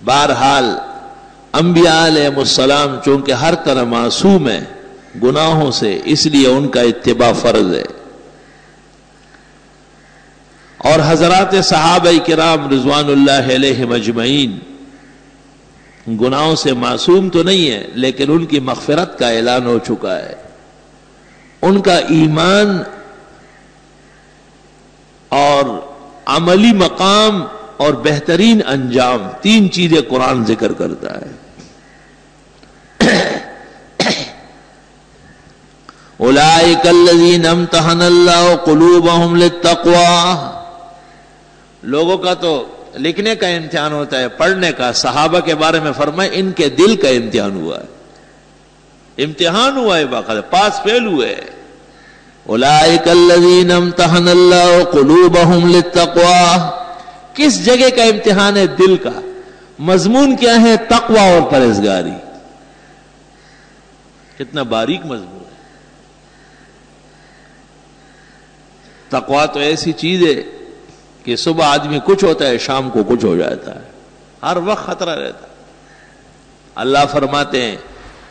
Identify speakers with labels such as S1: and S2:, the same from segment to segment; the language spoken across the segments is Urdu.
S1: بہرحال انبیاء علیہ السلام چونکہ ہر طرح معصوم ہیں گناہوں سے، اس لیے ان کا اتباع فرض ہے، اور حضرات صحابہ کرام رضوان اللہ علیہم اجمعین گناہوں سے معصوم تو نہیں ہے، لیکن ان کی مغفرت کا اعلان ہو چکا ہے۔ ان کا ایمان اور عملی مقام اور بہترین انجام، تین چیزیں قرآن ذکر کرتا ہے۔ اولئک الذین امتحن اللہ قلوبہم للتقوی، لوگوں کا تو لکھنے کا امتحان ہوتا ہے، پڑھنے کا۔ صحابہ کے بارے میں فرمائے ان کے دل کا امتحان ہوا ہے، امتحان ہوا ہے باقاعدہ، پاس فیل ہوئے۔ اولئک الذین امتحن اللہ قلوبہم للتقوی، کس جگہ کا امتحان ہے؟ دل کا۔ مضمون کیا ہے؟ تقوی اور پرہیزگاری۔ کتنا باریک مضمون ہے۔ تقوی تو ایسی چیز ہے کہ صبح آدمی کچھ ہوتا ہے، شام کو کچھ ہو جاتا ہے، ہر وقت خطرہ رہتا ہے۔ اللہ فرماتے ہیں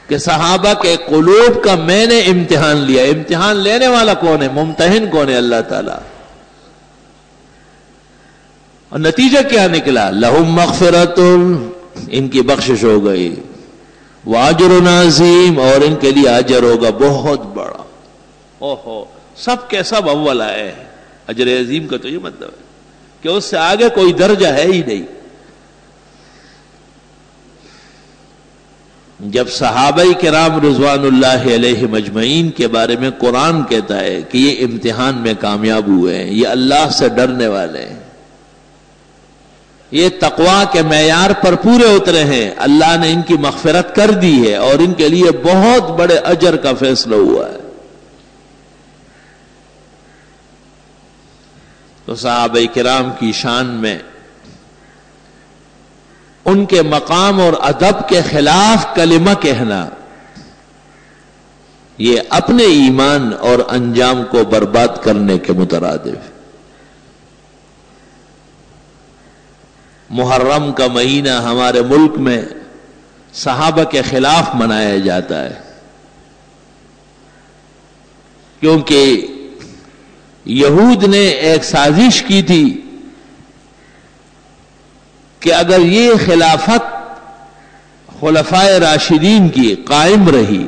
S1: کہ صحابہ کے قلوب کا میں نے امتحان لیا۔ امتحان لینے والا کون ہے؟ ممتحن کون ہے؟ اللہ تعالیٰ۔ اور نتیجہ کیا نکلا؟ لہم مغفرۃ، ان کی بخشش ہو گئی، واجر عظیم، اور ان کے لیے اجر ہوگا بہت بڑا۔ اوہو، سب کے سب اول آئے ہیں۔ اجر عظیم کا تو یہ مطلب ہے کہ اس سے آگے کوئی درجہ ہے ہی نہیں۔ جب صحابہ کرام رضوان اللہ علیہم اجمعین کے بارے میں قرآن کہتا ہے کہ یہ امتحان میں کامیاب ہوئے ہیں، یہ اللہ سے ڈرنے والے ہیں، یہ تقوی کے معیار پر پورے اترے ہیں، اللہ نے ان کی مغفرت کر دی ہے اور ان کے لیے بہت بڑے اجر کا فیصلہ ہوا ہے۔ تو صحابہ کرام کی شان میں ان کے مقام اور ادب کے خلاف کلمہ کہنا، یہ اپنے ایمان اور انجام کو برباد کرنے کے مترادف ہے۔ محرم کا مہینہ ہمارے ملک میں صحابہ کے خلاف منایا جاتا ہے، کیونکہ یہود نے ایک سازش کی تھی کہ اگر یہ خلافت خلفائے راشدین کی قائم رہی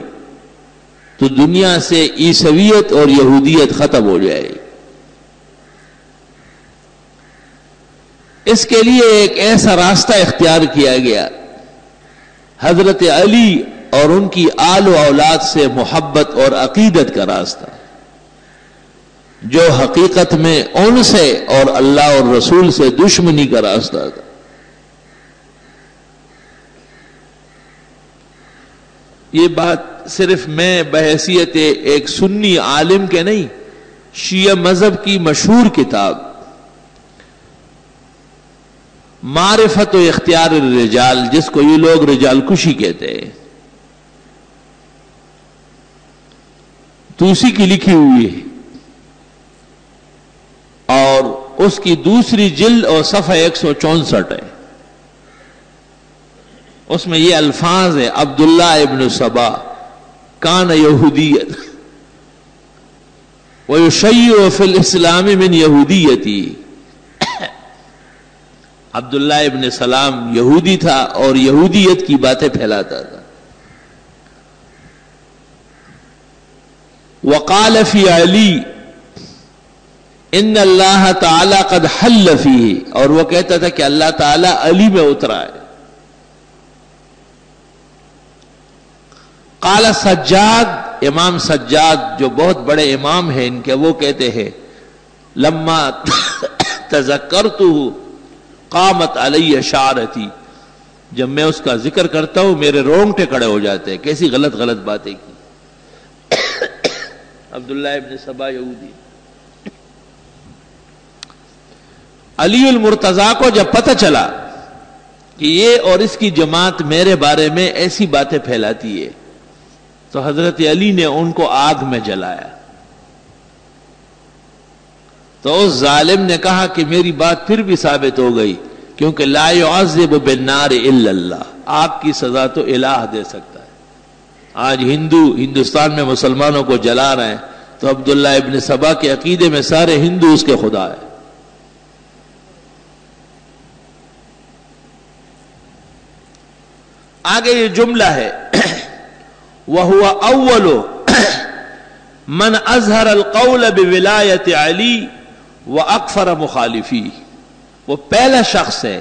S1: تو دنیا سے عیسویت اور یہودیت ختم ہو جائے گی۔ اس کے لیے ایک ایسا راستہ اختیار کیا گیا، حضرت علی اور ان کی آل و اولاد سے محبت اور عقیدت کا راستہ، جو حقیقت میں ان سے اور اللہ اور رسول سے دشمنی کا راستہ تھا۔ یہ بات صرف میں بحیثیت ایک سنی عالم کے نہیں، شیعہ مذہب کی مشہور کتاب معرفت و اختیار الرجال، جس کو یہ لوگ رجال کشی کہتے ہیں، توسی کی لکھی ہوئی ہے، اور اس کی دوسری جلد اور صفحہ 164 ہے۔ اس میں یہ الفاظ ہے: عبداللہ ابن سبا کان یہودیت ویشیع فی الاسلام من یہودیتی، عبداللہ ابن سلام یہودی تھا اور یہودیت کی باتیں پھیلاتا تھا۔ وقال فی علی ان اللہ تعالی قد حل فیہ، اور وہ کہتا تھا کہ اللہ تعالی علی میں اترا ہے۔ قال سجاد، امام سجاد جو بہت بڑے امام ہیں ان کے، وہ کہتے ہیں لما تذکرتہ قامت علی شعرتی، جب میں اس کا ذکر کرتا ہوں میرے رونگٹے کھڑے ہو جاتے ہیں، کیسی غلط غلط باتیں کی۔ عبداللہ ابن سبا یہودی۔ علی المرتضیٰ کو جب پتہ چلا کہ یہ اور اس کی جماعت میرے بارے میں ایسی باتیں پھیلاتی ہے، تو حضرت علی نے ان کو آگ میں جلایا۔ تو اس ظالم نے کہا کہ میری بات پھر بھی ثابت ہو گئی، کیونکہ لا يعذب بالنار الا اللہ، آگ کی سزا تو الہ دے سکتا ہے۔ آج ہندوستان میں مسلمانوں کو جلا رہے ہیں، تو عبداللہ ابن سبا کے عقیدے میں سارے ہندو اس کے خدا ہے۔ آگے یہ جملہ ہے وَهُوَ أَوَّلُ مَنْ أَظْهَرَ الْقَوْلَ بِوِلَایَةِ عَلِی وَأَكْفَرَ مُخَالِفِیهِ، وہ پہلا شخص ہے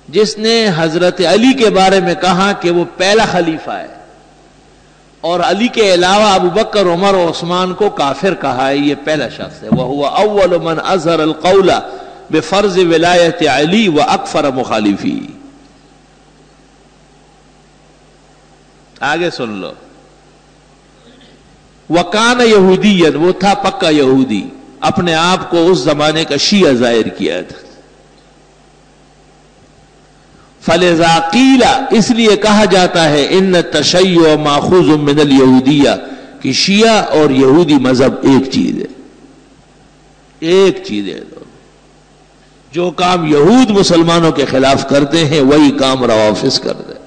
S1: جس نے حضرت علی کے بارے میں کہا کہ وہ پہلا خلیفہ ہے، اور علی کے علاوہ ابو بکر، عمر اور عثمان کو کافر کہا ہے۔ یہ پہلا شخص ہے۔ وَهُوَ أَوَّلُ مَنْ أَظْهَرَ الْقَوْلَ بِفَرْضِ وِلَایَةِ عَلِی وَأَكْفَرَ مُخَالِفِیهِ۔ آگے سن لو، وَكَانَ يَهُودِيًّا، وہ تھا پکا یہودی، اپنے آپ کو اس زمانے کا شیعہ ظاہر کیا تھا۔ فَلِذَا قِيلَ، اس لیے کہا جاتا ہے ان التشیع ماخوذ من اليہودیہ، کہ شیعہ اور یہودی مذہب ایک چیز ہے، ایک چیز ہے۔ جو کام یہود مسلمانوں کے خلاف کرتے ہیں وہی کام روافض کرتے ہیں۔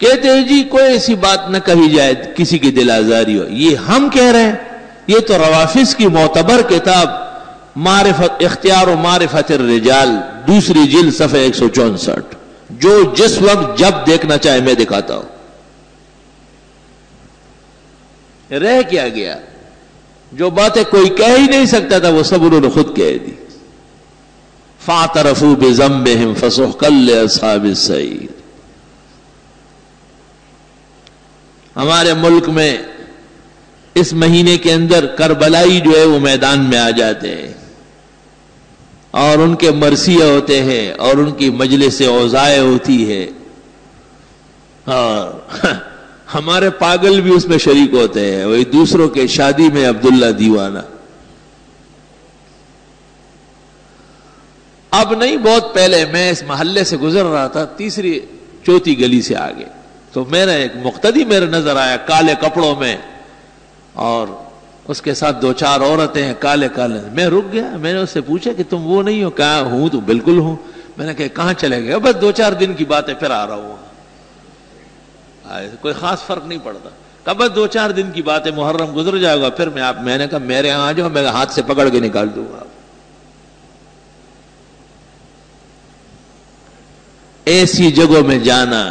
S1: کہتے ہیں جی کوئی ایسی بات نہ کہی جائے کسی کی دل آزاری ہو، یہ ہم کہہ رہے ہیں، یہ تو روافض کی معتبر کتاب معرفت اختیار و معرفت الرجال، دوسری جلد صفحہ 164، جو جس وقت جب دیکھنا چاہے میں دکھاتا ہوں۔ رہ کیا گیا؟ جو باتیں کوئی کہہ ہی نہیں سکتا تھا وہ سب انہوں نے خود کہہ دی۔ فَاعْتَرَفُوا بِذَنبِهِمْ فَسُحْقًا لِأَصْحَابِ السَّعِيرِ۔ ہمارے ملک میں اس مہینے کے اندر کربلائی جو ہے وہ میدان میں آ جاتے ہیں، اور ان کے مرثیہ ہوتے ہیں، اور ان کی مجلس اوزائے ہوتی ہے، اور ہمارے پاگل بھی اس میں شریک ہوتے ہیں، وہی دوسروں کے شادی میں عبداللہ دیوانہ۔ اب نہیں، بہت پہلے میں اس محلے سے گزر رہا تھا، تیسری چوتھی گلی سے آگے، تو میرا ایک مقتدی میرے نظر آیا کالے کپڑوں میں، اور اس کے ساتھ دو چار عورتیں ہیں کالے کالے۔ میں رک گیا، میں نے اس سے پوچھا کہ تم وہ نہیں ہو؟ کہا ہوں، تو بالکل ہوں۔ میں نے کہا کہاں چلے گئے؟ بس 2-4 دن کی بات ہے، پھر آ رہا ہوں۔ کوئی خاص فرق نہیں پڑتا، کہا بس 2-4 دن کی بات ہے، محرم گزر جائے گا، پھر میں نے کہا میرے یہاں آ جاؤ، میں ہاتھ سے پکڑ کے نکال دوں گا۔ ایسی جگہوں میں جانا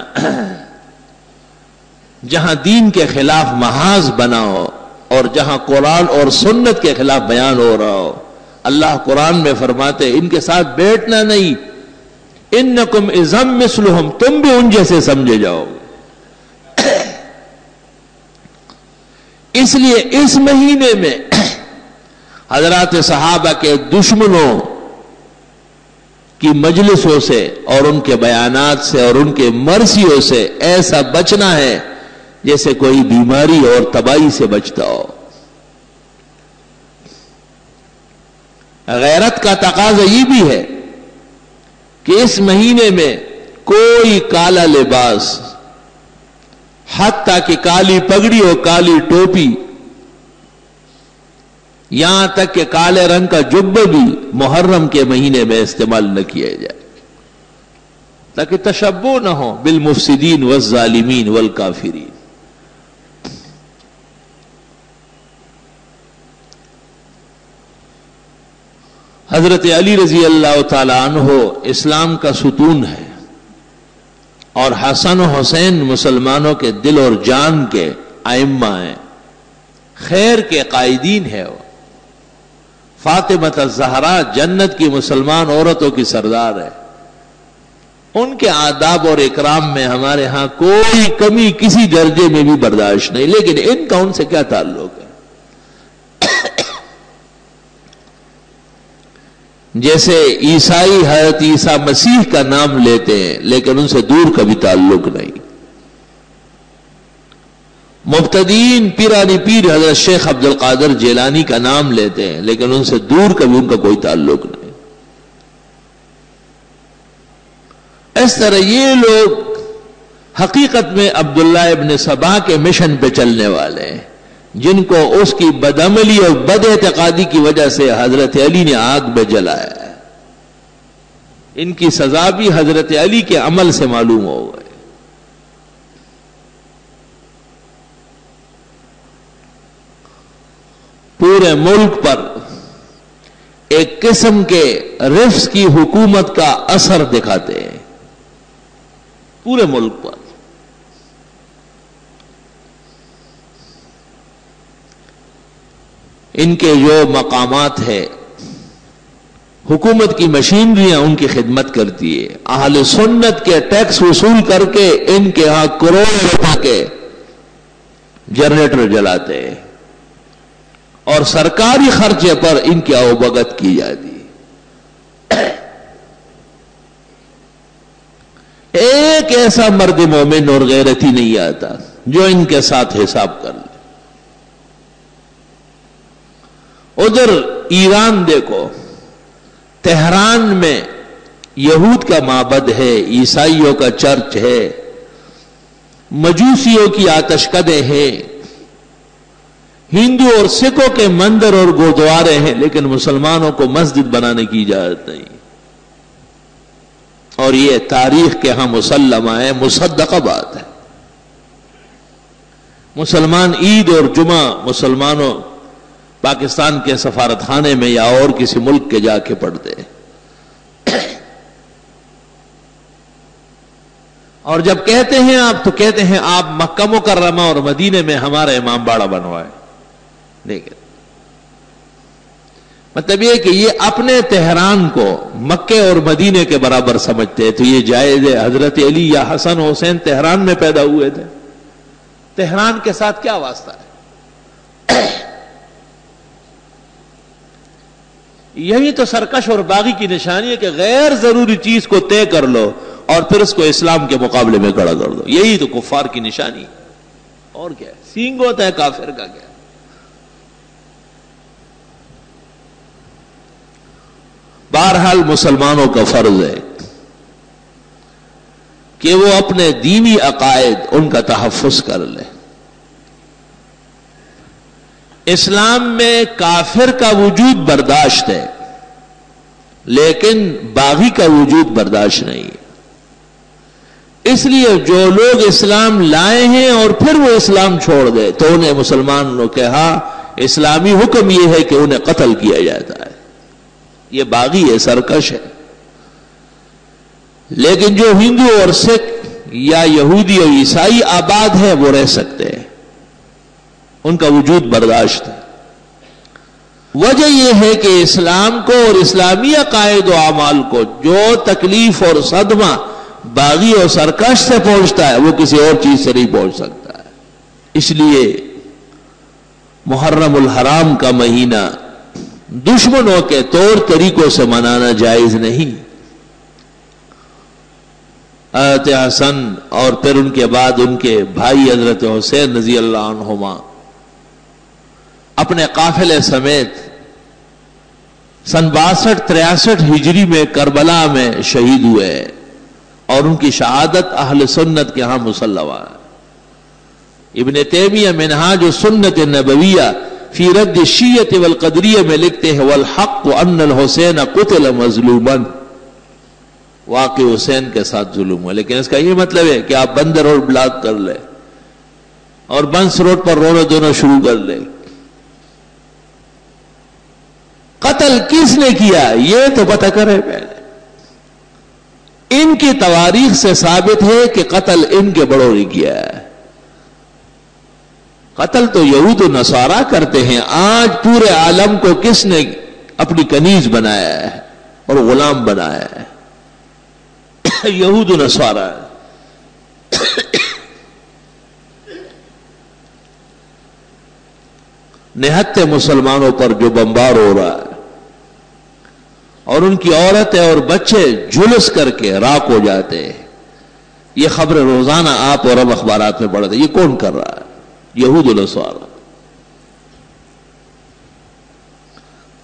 S1: جہاں دین کے خلاف محاذ بنا ہو، اور جہاں قرآن اور سنت کے خلاف بیان ہو رہا ہو، اللہ قرآن میں فرماتے ان کے ساتھ بیٹھنا نہیں، انکم اذا مثلہم، تم بھی ان جیسے سمجھے جاؤ۔ اس لیے اس مہینے میں حضرات صحابہ کے دشمنوں کی مجلسوں سے اور ان کے بیانات سے اور ان کے مرثیوں سے ایسا بچنا ہے جیسے کوئی بیماری اور تباہی سے بچتا ہو۔ غیرت کا تقاضا یہ بھی ہے کہ اس مہینے میں کوئی کالا لباس، حتیٰ کہ کالی پگڑی اور کالی ٹوپی، یہاں تک کہ کالے رنگ کا جبہ بھی محرم کے مہینے میں استعمال نہ کیا جائے، تاکہ تشبہ نہ ہو بالمفسدین والظالمین والکافرین۔ حضرت علی رضی اللہ تعالی عنہ اسلام کا ستون ہے، اور حسن و حسین مسلمانوں کے دل اور جان کے ائمہ ہیں، خیر کے قائدین ہے۔ وہ فاطمہ الزہرا جنت کی مسلمان عورتوں کی سردار ہے، ان کے آداب اور اکرام میں ہمارے ہاں کوئی کمی کسی درجے میں بھی برداشت نہیں، لیکن ان کا ان سے کیا تعلق ہے؟ جیسے عیسائی حضرت عیسیٰ مسیح کا نام لیتے ہیں لیکن ان سے دور کا بھی تعلق نہیں، مبتدین پیرانی پیر حضرت شیخ عبد القادر جیلانی کا نام لیتے ہیں لیکن ان سے دور کا بھی ان کا کوئی تعلق نہیں۔ اس طرح یہ لوگ حقیقت میں عبداللہ ابن سبا کے مشن پہ چلنے والے ہیں، جن کو اس کی بدعملی اور بد اعتقادی کی وجہ سے حضرت علی نے آگ میں جلایا ہے۔ ان کی سزا بھی حضرت علی کے عمل سے معلوم ہو گئے۔ پورے ملک پر ایک قسم کے رفض کی حکومت کا اثر دکھاتے ہیں، پورے ملک پر۔ ان کے جو مقامات ہے، حکومت کی مشینریاں ان کی خدمت کرتی ہے، اہل سنت کے ٹیکس وصول کر کے ان کے ہاں کروڑوں روپے کے جنریٹر جلاتے ہیں اور سرکاری خرچے پر ان کی اوبگت کی جاتی ہے۔ ایک ایسا مرد مومن اور غیرتی نہیں آتا جو ان کے ساتھ حساب کر لے۔ ادھر ایران دیکھو، تہران میں یہود کا معبد ہے، عیسائیوں کا چرچ ہے، مجوسیوں کی آتش کدے ہیں، ہندو اور سکھوں کے مندر اور گردوارے ہیں، لیکن مسلمانوں کو مسجد بنانے کی اجازت نہیں۔ اور یہ تاریخ کے ہاں مسلمہ ہے، مصدقہ بات ہے۔ مسلمان عید اور جمعہ مسلمانوں پاکستان کے سفارت خانے میں یا اور کسی ملک کے جا کے پڑھتے ہیں، اور جب کہتے ہیں آپ تو کہتے ہیں آپ مکہ مکرمہ اور مدینے میں ہمارا امام باڑہ بنوائے۔ دیکھیں، مطلب یہ کہ یہ اپنے تہران کو مکے اور مدینے کے برابر سمجھتے ہیں، تو یہ جائز ہے۔ حضرت علی یا حسن حسین تہران میں پیدا ہوئے تھے، تہران کے ساتھ کیا واسطہ ہے؟ یہی تو سرکش اور باغی کی نشانی ہے کہ غیر ضروری چیز کو طے کر لو اور پھر اس کو اسلام کے مقابلے میں کھڑا کر دو۔ یہی تو کفار کی نشانی ہے، اور کیا ہے؟ سینگ ہوتا ہے کافر کا کیا؟ بہرحال مسلمانوں کا فرض ہے کہ وہ اپنے دینی عقائد ان کا تحفظ کر لے۔ اسلام میں کافر کا وجود برداشت ہے، لیکن باغی کا وجود برداشت نہیں ہے۔ اس لیے جو لوگ اسلام لائے ہیں اور پھر وہ اسلام چھوڑ دے تو انہیں مسلمانوں نے کہا اسلامی حکم یہ ہے کہ انہیں قتل کیا جاتا ہے۔ یہ باغی ہے، سرکش ہے۔ لیکن جو ہندو اور سکھ یا یہودی اور عیسائی آباد ہے وہ رہ سکتے ہیں، ان کا وجود برداشت ہے۔ وجہ یہ ہے کہ اسلام کو اور اسلامی عقائد و اعمال کو جو تکلیف اور صدمہ باغی اور سرکش سے پہنچتا ہے وہ کسی اور چیز سے نہیں پہنچ سکتا ہے۔ اس لیے محرم الحرام کا مہینہ دشمنوں کے طور طریقوں سے منانا جائز نہیں۔ حضرت حسن اور پھر ان کے بعد ان کے بھائی حضرت حسین رضی اللہ عنہما اپنے قافلے سمیت سن 62-63 ہجری میں کربلا میں شہید ہوئے، اور ان کی شہادت اہل سنت کے ہاں مسلمہ ہے۔ ابن تیمیہ منہاج السنت النبویہ فی رد الشیعۃ والقدریہ میں لکھتے ہیں والحق ان الحسین قتل مظلوما، واقع حسین کے ساتھ ظلم ہوا، لیکن اس کا یہ مطلب ہے کہ آپ بند روڈ بلاک کر لیں اور بنس روڈ پر رونا دھونا شروع کر لیں۔ قتل کس نے کیا یہ تو پتہ کرے پہلے۔ ان کی تواریخ سے ثابت ہے کہ قتل ان کے بڑوں نے کیا ہے۔ قتل تو یہود و نصارہ کرتے ہیں، آج پورے عالم کو کس نے اپنی کنیز بنایا ہے اور غلام بنایا ہے؟ یہود و نصارہ۔ نہتے مسلمانوں پر جو بمبار ہو رہا ہے اور ان کی عورتیں اور بچے جھلس کر کے راک ہو جاتے ہیں، یہ خبریں روزانہ آپ اور ہم اخبارات میں پڑھتے ہیں۔ یہ کون کر رہا ہے؟ یہود و نصارہ۔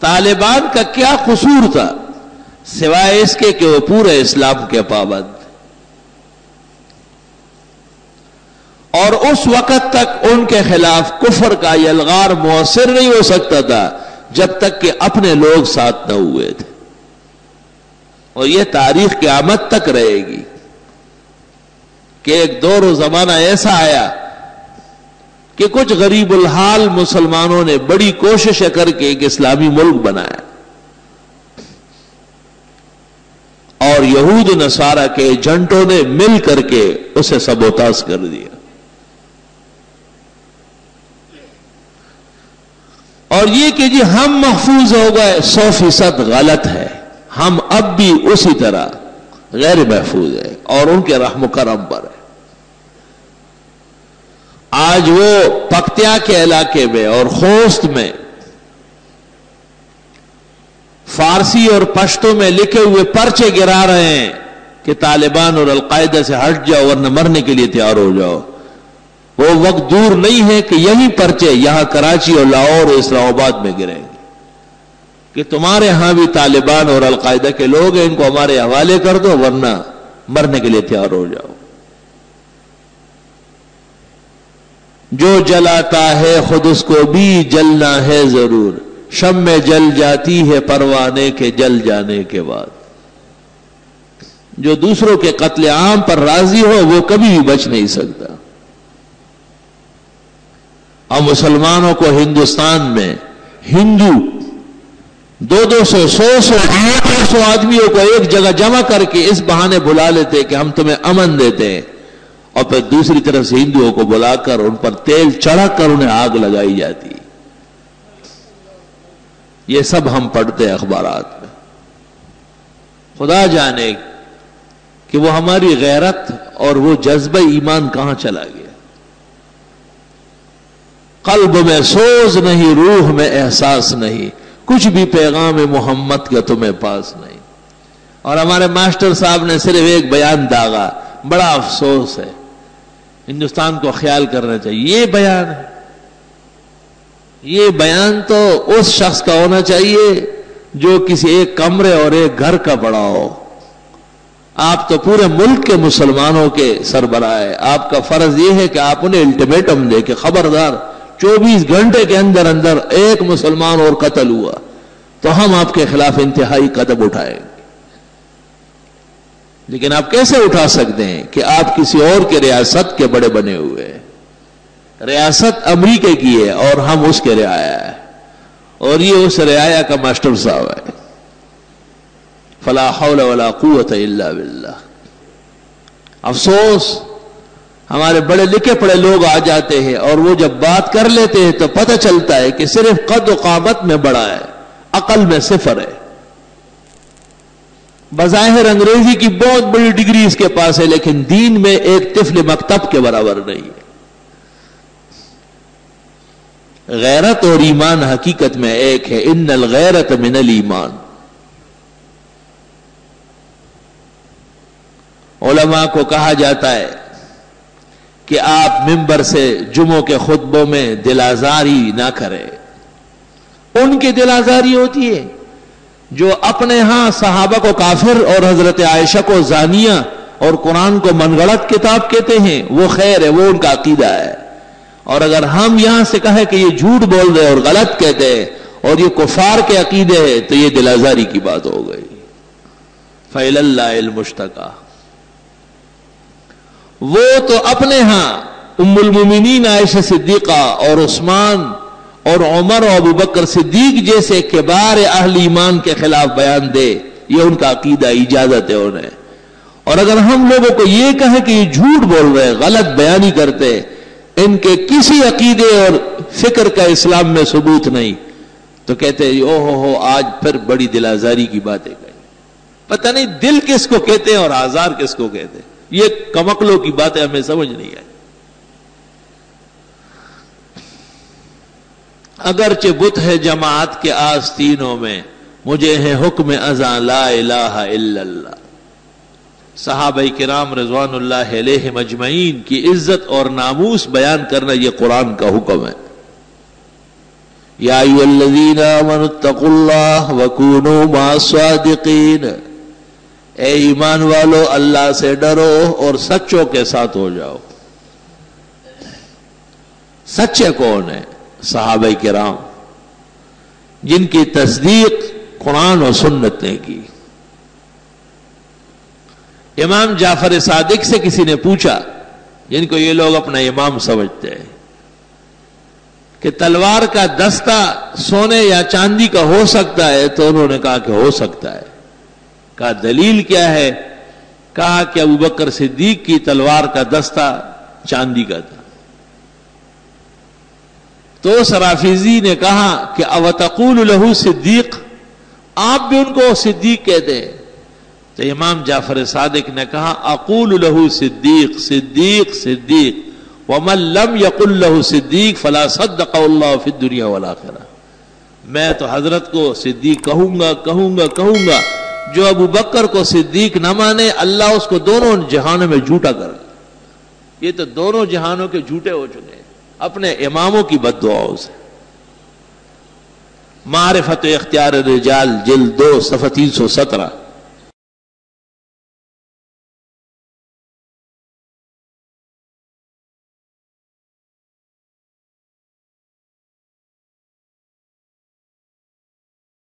S1: طالبان کا کیا قصور تھا سوائے اس کے کہ وہ پورے اسلام کے پابند؟ اور اس وقت تک ان کے خلاف کفر کا یہ الغار مؤثر نہیں ہو سکتا تھا جب تک کہ اپنے لوگ ساتھ نہ ہوئے تھے. اور یہ تاریخ قیامت تک رہے گی کہ ایک دور و زمانہ ایسا آیا کہ کچھ غریب الحال مسلمانوں نے بڑی کوشش کر کے ایک اسلامی ملک بنایا اور یہود و نصارہ کے ایجنٹوں نے مل کر کے اسے سبوتاژ کر دیا. اور یہ کہ جی ہم محفوظ ہو گئے 100% غلط ہے. ہم اب بھی اسی طرح غیر محفوظ ہیں اور ان کے رحم و کرم پر ہے. آج وہ پکتیا کے علاقے میں اور خوست میں فارسی اور پشتو میں لکھے ہوئے پرچے گرا رہے ہیں کہ طالبان اور القاعدہ سے ہٹ جاؤ ورنہ مرنے کے لیے تیار ہو جاؤ. وہ وقت دور نہیں ہے کہ یہی پرچے یہاں کراچی اور لاہور اور اسلام آباد میں گریں گے کہ تمہارے ہاں بھی طالبان اور القاعدہ کے لوگ ہیں، ان کو ہمارے حوالے کر دو ورنہ مرنے کے لیے تیار ہو جاؤ. جو جلاتا ہے خود اس کو بھی جلنا ہے ضرور، شمع جل جاتی ہے پروانے کے جل جانے کے بعد. جو دوسروں کے قتل عام پر راضی ہو وہ کبھی بھی بچ نہیں سکتا. اور مسلمانوں کو ہندوستان میں ہندو 200-100 آدمیوں کو ایک جگہ جمع کر کے اس بہانے بلا لیتے کہ ہم تمہیں امن دیتے ہیں، اور پھر دوسری طرف سے ہندوؤں کو بلا کر ان پر تیل چڑھا کر انہیں آگ لگائی جاتی. یہ سب ہم پڑھتے ہیں اخبارات میں. خدا جانے کہ وہ ہماری غیرت اور وہ جذبہ ایمان کہاں چلا گیا. قلب میں سوز نہیں، روح میں احساس نہیں، کچھ بھی پیغام محمد کا تمہیں پاس نہیں. اور ہمارے ماسٹر صاحب نے صرف ایک بیان داغا، بڑا افسوس ہے. ہندوستان کو خیال کرنا چاہیے. یہ بیان ہے، یہ بیان تو اس شخص کا ہونا چاہیے جو کسی ایک کمرے اور ایک گھر کا بڑا ہو. آپ تو پورے ملک کے مسلمانوں کے سربراہ ہیں. آپ کا فرض یہ ہے کہ آپ انہیں الٹیمیٹم دے کہ خبردار 24 گھنٹے کے اندر اندر ایک مسلمان اور قتل ہوا تو ہم آپ کے خلاف انتہائی قدم اٹھائیں گے. لیکن آپ کیسے اٹھا سکتے ہیں کہ آپ کسی اور کے ریاست کے بڑے بنے ہوئے ہیں. ریاست امریکہ کی ہے اور ہم اس کے رعایا ہے، اور یہ اس رعایا کا ماسٹر صاحب ہے. فلا حول ولا قوت الا باللہ. افسوس ہمارے بڑے لکھے پڑے لوگ آ جاتے ہیں اور وہ جب بات کر لیتے ہیں تو پتہ چلتا ہے کہ صرف قد و قامت میں بڑا ہے، عقل میں صفر ہے. بظاہر انگریزی کی بہت بڑی ڈگری اس کے پاس ہے لیکن دین میں ایک طفل مکتب کے برابر نہیں ہے. غیرت اور ایمان حقیقت میں ایک ہے. ان الغیرت من الایمان. علماء کو کہا جاتا ہے کہ آپ ممبر سے جمعوں کے خطبوں میں دل آزاری نہ کریں. ان کی دل آزاری ہوتی ہے جو اپنے ہاں صحابہ کو کافر اور حضرت عائشہ کو زانیہ اور قرآن کو من گڑت کتاب کہتے ہیں. وہ خیر ہے، وہ ان کا عقیدہ ہے. اور اگر ہم یہاں سے کہیں کہ یہ جھوٹ بول رہے اور غلط کہتے ہیں اور یہ کفار کے عقیدے ہیں تو یہ دل آزاری کی بات ہو گئی. فإلی اللہ المشتکا. وہ تو اپنے ہاں ام المومنین عائشہ صدیقہ اور عثمان اور عمر اور ابو بکر صدیق جیسے کبار اہل ایمان کے خلاف بیان دے، یہ ان کا عقیدہ، اجازت ہے انہیں. اور اگر ہم لوگوں کو یہ کہیں کہ یہ جھوٹ بول رہے، غلط بیانی کرتے، ان کے کسی عقیدے اور فکر کا اسلام میں ثبوت نہیں، تو کہتے ہیں او ہو آج پھر بڑی دل آزاری کی باتیں کہیں. پتہ نہیں دل کس کو کہتے ہیں اور آزار کس کو کہتے ہیں. یہ کمکلوں کی باتیں ہمیں سمجھ نہیں آئی. اگرچہ بت ہے جماعت کے آستینوں میں، مجھے ہے حکم ازاں لا الہ الا اللہ. صحابہ کرام رضوان اللہ علیہم اجمعین کی عزت اور ناموس بیان کرنا یہ قرآن کا حکم ہے. یا ایھا الذین آمنوا اتقوا اللہ وکونوا مع الصادقین. اے ایمان والو اللہ سے ڈرو اور سچوں کے ساتھ ہو جاؤ. سچے کون ہیں؟ صحابہ کرام، جن کی تصدیق قرآن و سنت نے کی۔ امام جعفر صادق سے کسی نے پوچھا، جن کو یہ لوگ اپنا امام سمجھتے ہیں، کہ تلوار کا دستہ سونے یا چاندی کا ہو سکتا ہے؟ تو انہوں نے کہا کہ ہو سکتا ہے۔ کہا دلیل کیا ہے؟ کہا کہ ابوبکر صدیق کی تلوار کا دستہ چاندی کا تھا۔ تو اس رافضی نے کہا کہ اوتقول لہ صدیق، آپ بھی ان کو صدیق کہتے ہیں؟ تو امام جعفر صادق نے کہا اقول لہ صدیق صدیق صدیق ومن لم یقل لہ صدیق فلا صدق اللہ فی الدنیا والآخرہ۔ میں تو حضرت کو صدیق کہوں گا، جو ابو بکر کو صدیق نہ مانے اللہ اس کو دونوں جہانوں میں جھوٹا کر دے۔ یہ تو دونوں جہانوں کے جھوٹے ہو چکے ہیں اپنے اماموں کی بد دعاؤں سے۔ معرفت و اختیار الرجال جلد 2 صفحہ 317۔